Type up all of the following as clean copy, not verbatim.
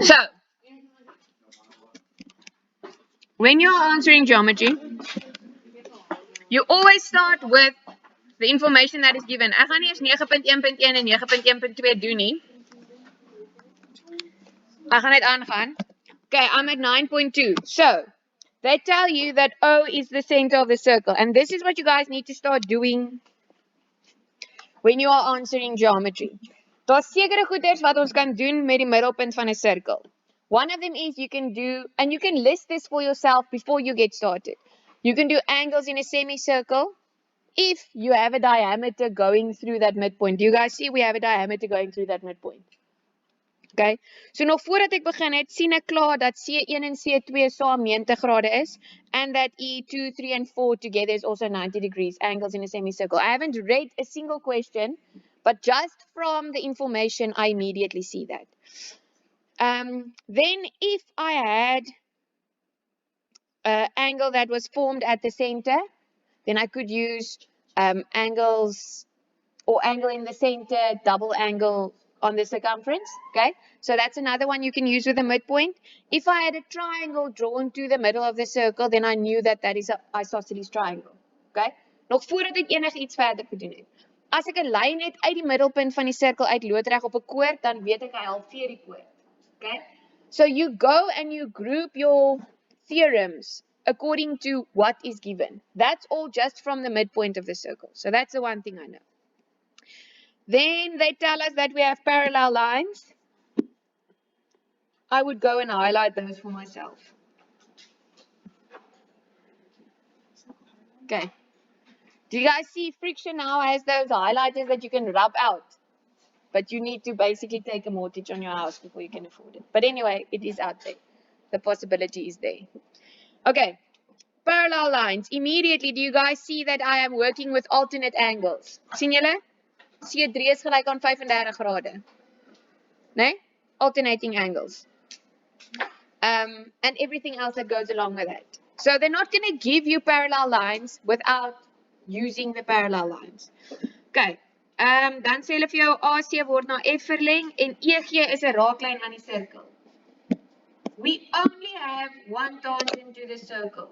So, when you're answering geometry, you always start with the information that is given. Ek gaan nie eens 9.1.1 en 9.1.2 doen nie. Ek gaan net aangaan. Okay, I'm at 9.2. So, they tell you that O is the center of the circle. And this is what you guys need to start doing when you are answering geometry. Daar's sekere goeders wat ons kan doen met die middelpunt van 'n sirkel. One of them is you can do, and you can list this for yourself before you get started. You can do angles in a semicircle if you have a diameter going through that midpoint. Do you guys see we have a diameter going through that midpoint? Okay. So nog voordat ek begin het, sien ek klaar dat C1 en C2 saam 90 grade is, and that E2, 3 and 4 together is also 90 degrees, angles in a semicircle. I haven't read a single question, but just from the information, I immediately see that. Then if I had an angle that was formed at the center, then I could use angles or angle in the center, double angle on the circumference. Okay, so that's another one you can use with a midpoint. If I had a triangle drawn to the middle of the circle, then I knew that that is an isosceles triangle. Okay, nog voordat ek enigiets verder gedoen het. As ek 'n lyn het uit die middelpunt van die sirkel uit loodreg op 'n koord, dan weet ek hy halveer die koord. Okay, so you go and you group your theorems according to what is given. That's all just from the midpoint of the circle. So that's the one thing I know. Then they tell us that we have parallel lines. I would go and highlight those for myself. Okay. Do you guys see friction now has those highlighters that you can rub out? But you need to basically take a mortgage on your house before you can afford it. But anyway, it is out there. The possibility is there. Okay. Parallel lines. Immediately, do you guys see that I am working with alternate angles? Sien julle? C3 is gelyk aan 35 grade. Nee? Alternating angles. And everything else that goes along with it. So they're not going to give you parallel lines without using the parallel lines. Okay. Dan sê hulle vir jou AC word na F verleng en EG is 'n raaklyn aan die sirkel. We only have one tangent to the circle.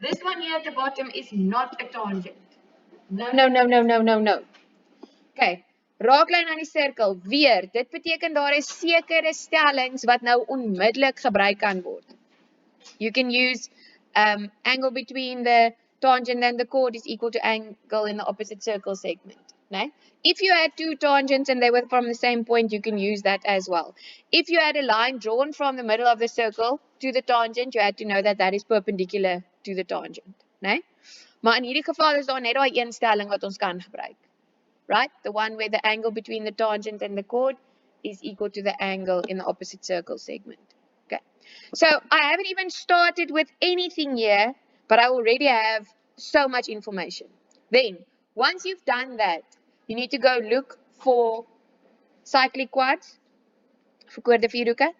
This one here at the bottom is not a tangent. No. Okay. Raaklyn aan die sirkel. Weer, dit beteken daar is sekere stellings wat nou onmiddellik gebruik kan word. You can use angle between the tangent and the chord is equal to angle in the opposite circle segment. No? If you had two tangents and they were from the same point, you can use that as well. If you had a line drawn from the middle of the circle to the tangent, you had to know that that is perpendicular to the tangent. No? Maar in hierdie geval is daar net daai een stelling wat ons kan gebruik. Right? The one where the angle between the tangent and the chord is equal to the angle in the opposite circle segment. Okay. So I haven't even started with anything here, but I already have so much information. Then, once you've done that, you need to go look for cyclic quads, verkoorde vierhoeke,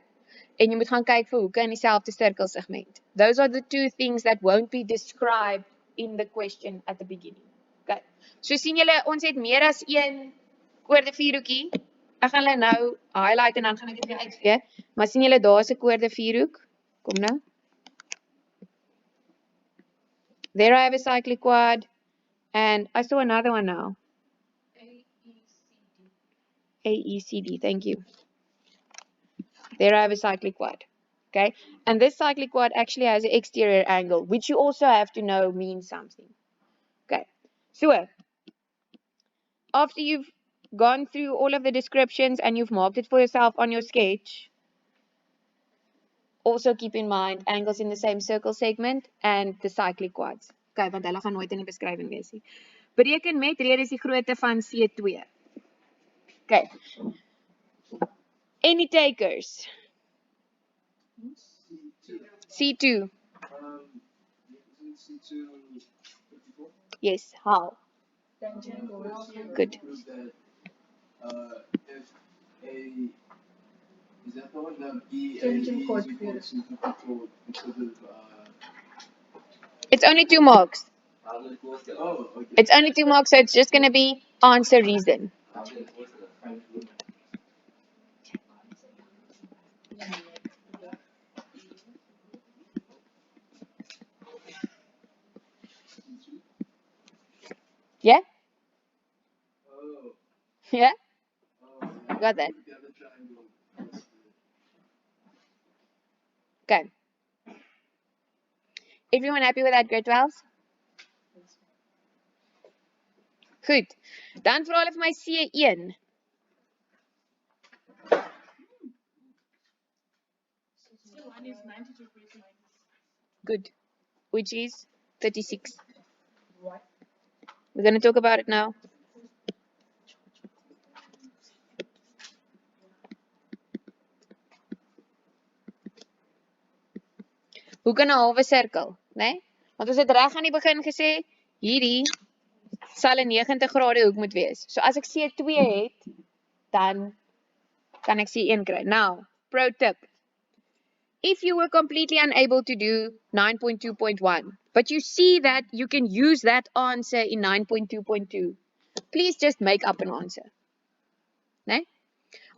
en jy moet gaan kyk vir hoeke in dieselfde sirkelsegment. Those are the two things that won't be described in the question at the beginning. Okay. So sien julle, ons het meer as een koorde vierhoekie. Ek gaan hulle nou highlight en dan gaan ek dit weer uitvee. Maar sien julle, daar's 'n koorde vierhoek. Kom nou. There I have a cyclic quad. And I saw another one now. AECD, thank you. There I have a cyclic quad. Okay. And this cyclic quad actually has an exterior angle, which you also have to know means something. Okay. So, after you've gone through all of the descriptions and you've marked it for yourself on your sketch, also keep in mind angles in the same circle segment and the cyclic quads. Okay, want hulle gaan nooit in die beskrywing wees nie. Bereken met radius die grootte van C2. Okay. Any takers? C2. Yes, how? Good. Is that the one that B and E is equal to 54 because of It's only 2 marks. Oh, okay. It's only 2 marks, so it's just going to be answer reason. Yeah? Yeah? Got that. Okay. Everyone happy with that, grade 12s? Goed. Dan vir al of my C1. Good. Which is 36. We're going to talk about it now. Hoe kan 'n halwe sirkel, né? Nee? Want ons het reg aan die begin gesê hierdie sal 'n 90 grade hoek moet wees. So as ek C2 het, dan kan ek C1 kry. Now, pro tip. If you were completely unable to do 9.2.1, but you see that you can use that answer in 9.2.2, please just make up an answer. Né? Nee?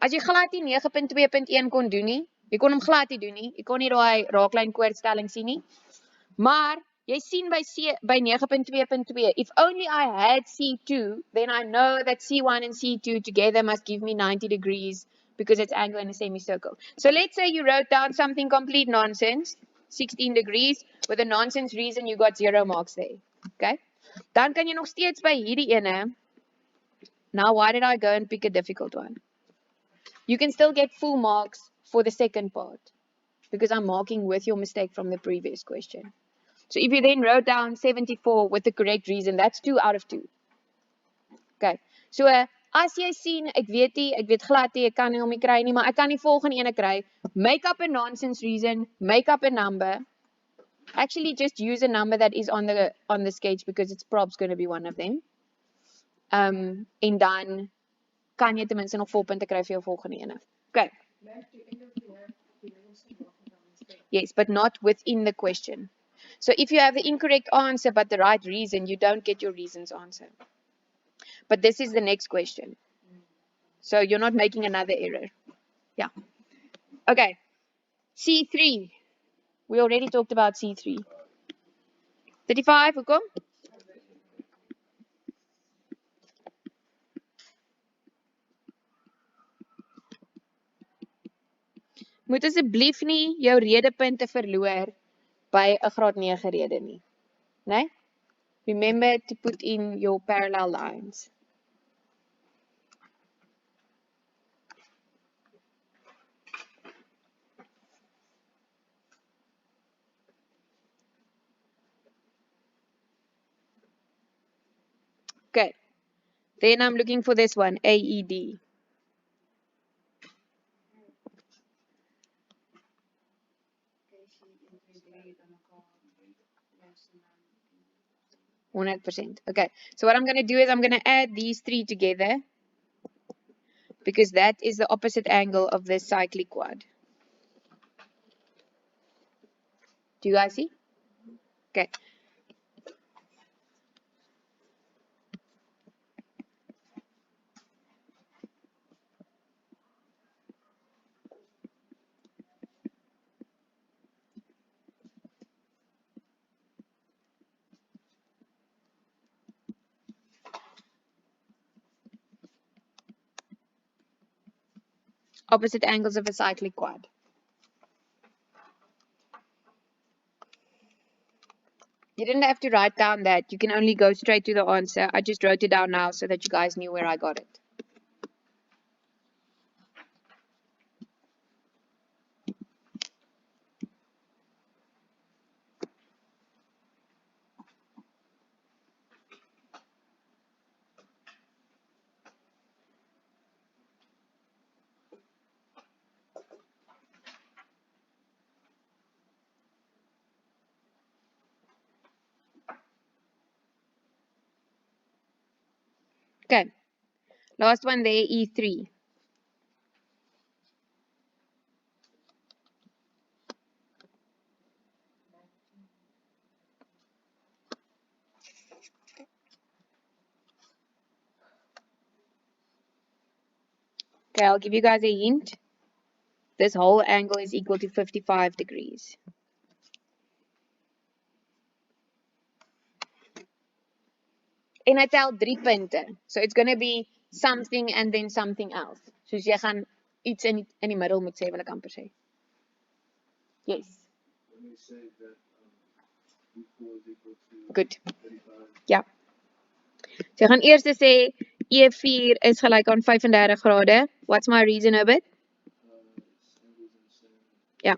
As jy glad nie 9.2.1 kon doen nie, jy kon hom glad nie doen nie. Jy kon nie daai raaklyn koordstelling sien nie. Maar jy sien by 9.2.2, if only I had C2, then I know that C1 and C2 together must give me 90 degrees because it's angle in a semicircle. So let's say you wrote down something complete nonsense, 16 degrees, with a nonsense reason you got 0 marks there. Okay? Dan kan jy nog steeds by hierdie ene. Now why did I go and pick a difficult one? You can still get full marks for the second part because I'm marking with your mistake from the previous question. So if you then wrote down 74 with the correct reason, that's 2 out of 2. Okay. So as jy sien, ek weet glad nie, ek kan nie hom nie kry nie, maar ek kan die volgende ene kry. Make up a nonsense reason, make up a number. Actually just use a number that is on the sketch because it's probably going to be one of them. En dan kan jy ten minste nog volpunte kry vir jou volgende ene. Okay. Yes, but not within the question. So if you have the incorrect answer but the right reason, you don't get your reasons answer. But this is the next question. So you're not making another error. Yeah. Okay. C3. We already talked about C3. 35, hoekom? Moet asseblief nie jou redepunte verloor by 'n graad 9 rede nie. Né? Remember to put in your parallel lines. Okay. Then I'm looking for this one, AED. %. Okay, so what I'm going to do is I'm going to add these three together because that is the opposite angle of this cyclic quad. Do you guys see? Okay. Opposite angles of a cyclic quad. You didn't have to write down that. You can only go straight to the answer. I just wrote it down now so that you guys knew where I got it. Okay. Last one there, E3. Okay, I'll give you guys a hint. This whole angle is equal to 55 degrees. En hy tel 3 punte. So it's going to be something and then something else. Soos jy gaan iets in die middel moet sê, wil ek amper sê. Yes. Good. Ja. So jy gaan eers sê E4 is gelyk aan 35 grade. What's my reason of it? Ja.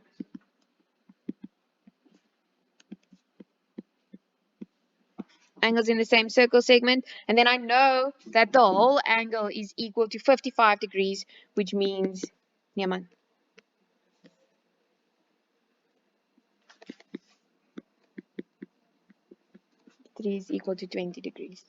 Angles in the same circle segment, and then I know that the whole angle is equal to 55 degrees, which means, yeah man, 3 is equal to 20 degrees.